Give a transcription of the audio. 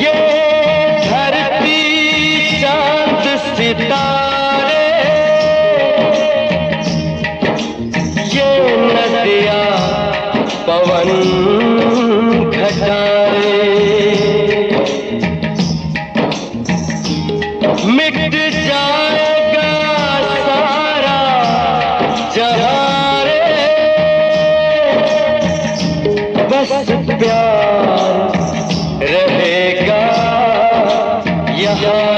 ये धरती चांद सितारे, ये नदियाँ पवन घटारे, मिट जाएगा सारा जहां रे, बस प्यार रहेगा यहाँ।